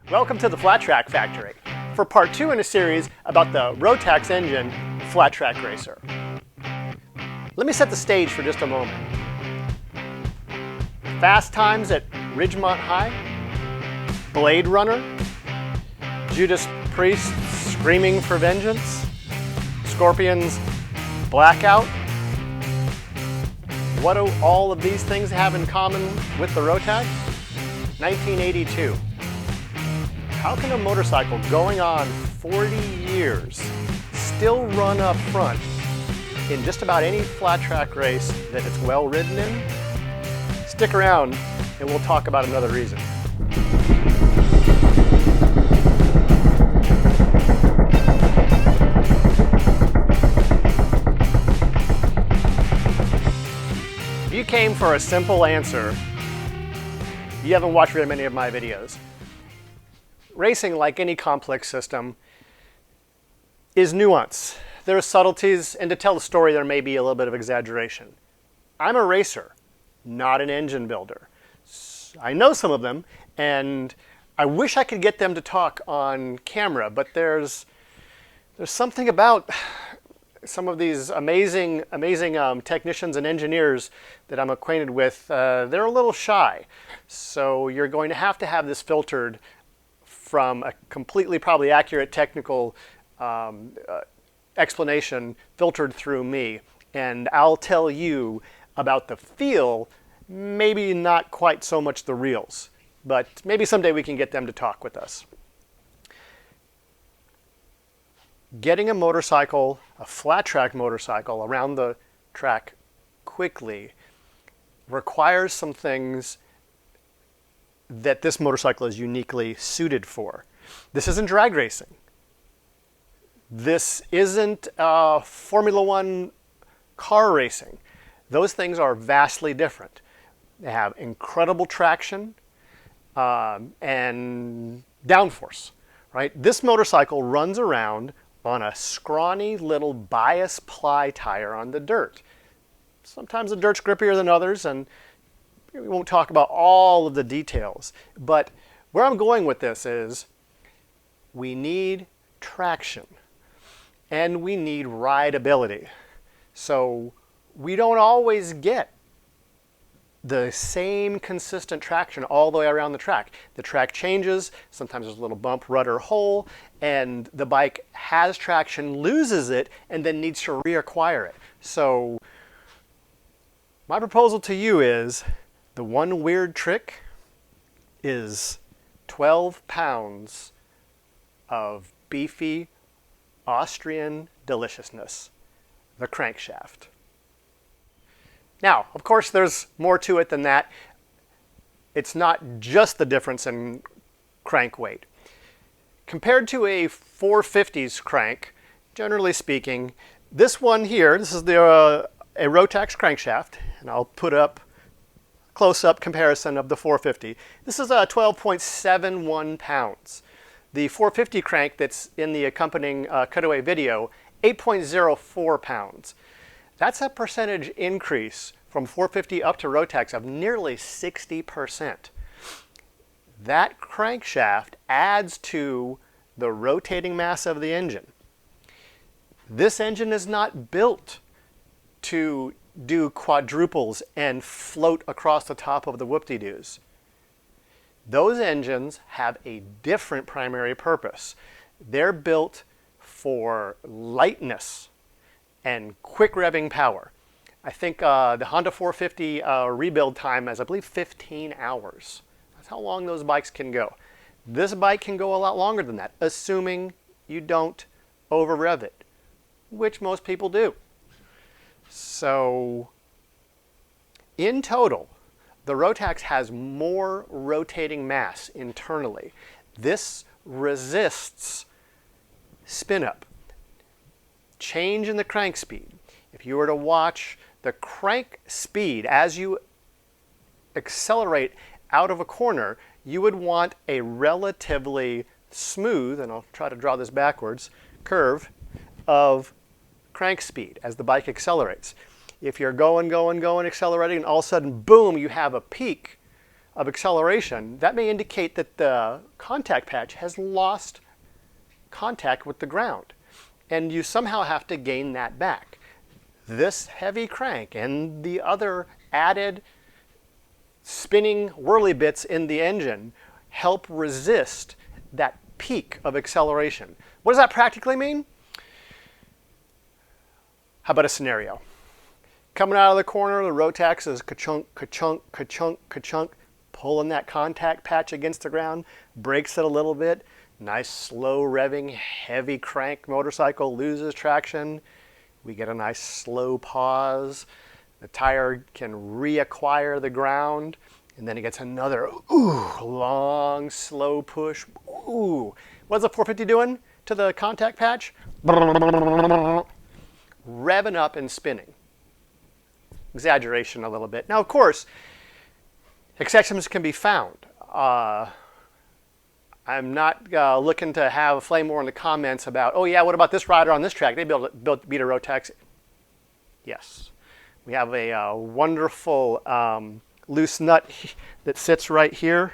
Welcome to the Flat Track Factory for part 2 in a series about the Rotax engine Flat Track Racer. Let me set the stage for just a moment. Fast Times at Ridgemont High, Blade Runner, Judas Priest Screaming for Vengeance, Scorpions Blackout. What do all of these things have in common with the Rotax? 1982. How can a motorcycle going on 40 years still run up front in just about any flat track race that it's well ridden in? Stick around and we'll talk about another reason. If you came for a simple answer, you haven't watched very many of my videos. Racing, like any complex system, is nuance. There are subtleties, and to tell the story there may be a little bit of exaggeration. I'm a racer, not an engine builder. I know some of them, and I wish I could get them to talk on camera, but there's something about some of these amazing technicians and engineers that I'm acquainted with. They're a little shy, so you're going to have this filtered from a completely probably accurate technical explanation filtered through me. And I'll tell you about the feel, maybe not quite so much the reels, but maybe someday we can get them to talk with us. Getting a motorcycle, a flat track motorcycle, around the track quickly requires some things that this motorcycle is uniquely suited for. This isn't drag racing. This isn't Formula One car racing. Those things are vastly different. They have incredible traction and downforce, right? This motorcycle runs around on a scrawny little bias ply tire on the dirt. Sometimes the dirt's grippier than others, and we won't talk about all of the details, but where I'm going with this is we need traction and we need rideability. So we don't always get the same consistent traction all the way around the track. The track changes, sometimes there's a little bump, rut, or hole, and the bike has traction, loses it, and then needs to reacquire it. So my proposal to you is the one weird trick is 12 pounds of beefy Austrian deliciousness, the crankshaft. Now, of course, there's more to it than that. It's not just the difference in crank weight. Compared to a 450's crank, generally speaking, this one here, this is a Rotax crankshaft, and I'll put up close-up comparison of the 450. This is 12.71 pounds. The 450 crank that's in the accompanying cutaway video, 8.04 pounds. That's a percentage increase from 450 up to Rotax of nearly 60%. That crankshaft adds to the rotating mass of the engine. This engine is not built to do quadruples and float across the top of the whoop-de-doos. Those engines have a different primary purpose. They're built for lightness and quick revving power. I think the Honda 450 rebuild time is, I believe, 15 hours. That's how long those bikes can go. This bike can go a lot longer than that, assuming you don't over-rev it, which most people do. So in total, the Rotax has more rotating mass internally. This resists spin-up, change in the crank speed. If you were to watch the crank speed as you accelerate out of a corner, you would want a relatively smooth, and I'll try to draw this backwards, curve of crank speed as the bike accelerates. If you're going, accelerating, and all of a sudden, boom, you have a peak of acceleration, that may indicate that the contact patch has lost contact with the ground. And you somehow have to gain that back. This heavy crank and the other added spinning whirly bits in the engine help resist that peak of acceleration. What does that practically mean? How about a scenario? Coming out of the corner, the Rotax is ka-chunk, ka-chunk, ka-chunk, ka-chunk, pulling that contact patch against the ground, brakes it a little bit. Nice slow revving, heavy crank motorcycle loses traction. We get a nice slow pause. The tire can reacquire the ground, and then it gets another long, slow push. Ooh. What's the 450 doing to the contact patch? Revving up and spinning. Exaggeration a little bit. Now, of course, exceptions can be found. I'm not looking to have flame war in the comments about, oh yeah, what about this rider on this track? They beat a Rotax. Yes. We have a wonderful loose nut that sits right here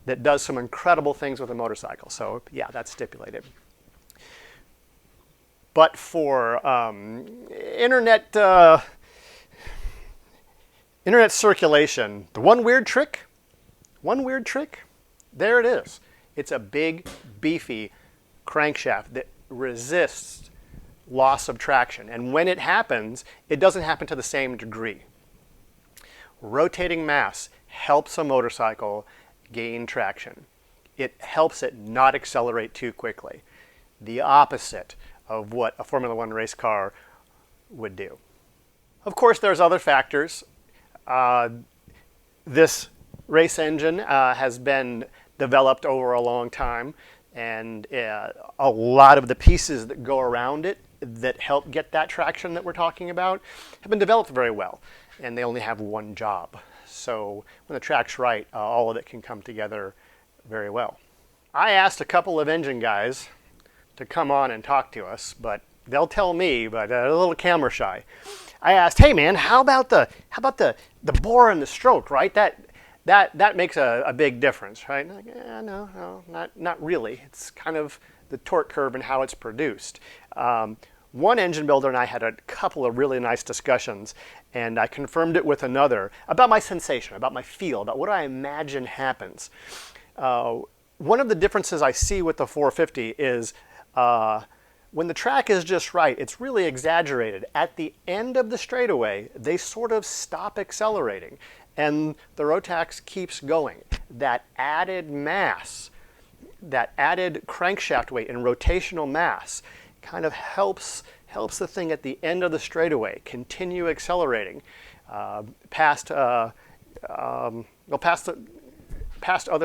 that does some incredible things with a motorcycle. So yeah, that's stipulated. But for internet circulation, the one weird trick, there it is. It's a big, beefy crankshaft that resists loss of traction. And when it happens, it doesn't happen to the same degree. Rotating mass helps a motorcycle gain traction. It helps it not accelerate too quickly. The opposite of what a Formula One race car would do. Of course, there's other factors. This race engine has been developed over a long time, and a lot of the pieces that go around it that help get that traction that we're talking about have been developed very well, and they only have one job. So when the track's right, all of it can come together very well. I asked a couple of engine guys to come on and talk to us, but they'll tell me, but a little camera shy. I asked, hey man, how about the bore and the stroke, right? That makes a big difference, right? Like, no, not really. It's kind of the torque curve and how it's produced. One engine builder and I had a couple of really nice discussions, and I confirmed it with another about my sensation, about my feel, about what I imagine happens. One of the differences I see with the 450 is when the track is just right, it's really exaggerated. At the end of the straightaway, they sort of stop accelerating, and the Rotax keeps going. That added mass, that added crankshaft weight and rotational mass kind of helps the thing at the end of the straightaway continue accelerating past other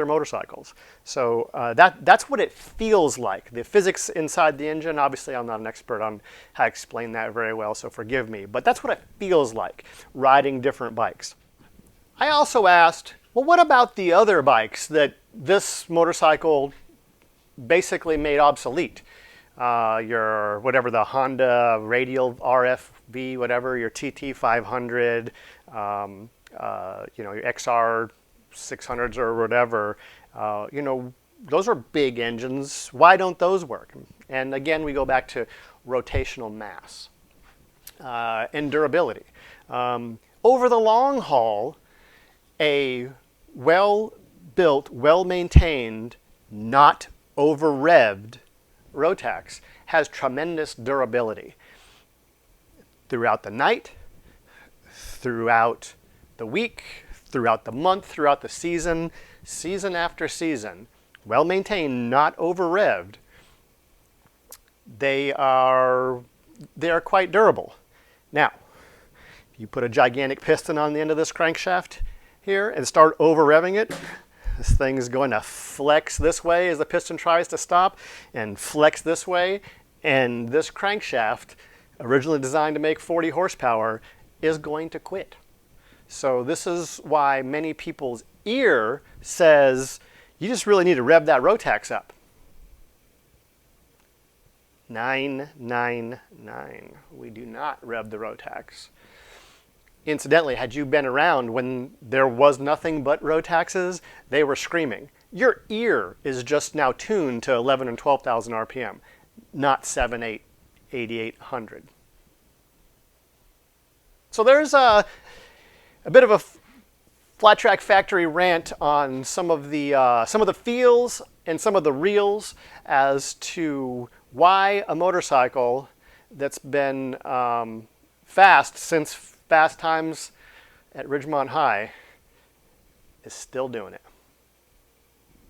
motorcycles. So that's what it feels like. The physics inside the engine, obviously I'm not an expert on how to explain that very well, so forgive me, but that's what it feels like riding different bikes. I also asked, well, what about the other bikes that this motorcycle basically made obsolete? Your whatever, the Honda Radial RFV, whatever, your TT 500, your XR 600s or whatever, those are big engines. Why don't those work? And again, we go back to rotational mass and durability. Over the long haul, a well-built, well-maintained, not over-revved Rotax has tremendous durability throughout the night, throughout the week, throughout the month, throughout the season, season after season. Well-maintained, not over-revved. They are quite durable. Now, if you put a gigantic piston on the end of this crankshaft here and start over-revving it, this thing is going to flex this way as the piston tries to stop and flex this way, and this crankshaft, originally designed to make 40 horsepower, is going to quit. So this is why many people's ear says, you just really need to rev that Rotax up. 999. We do not rev the Rotax. Incidentally, had you been around when there was nothing but Rotaxes, they were screaming. Your ear is just now tuned to 11 and 12,000 RPM, not 7, 8, 8,800. So there's a bit of a Flat Track factory rant on some of the feels and some of the reels as to why a motorcycle that's been fast since fast times at Ridgemont High is still doing it.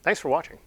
Thanks for watching.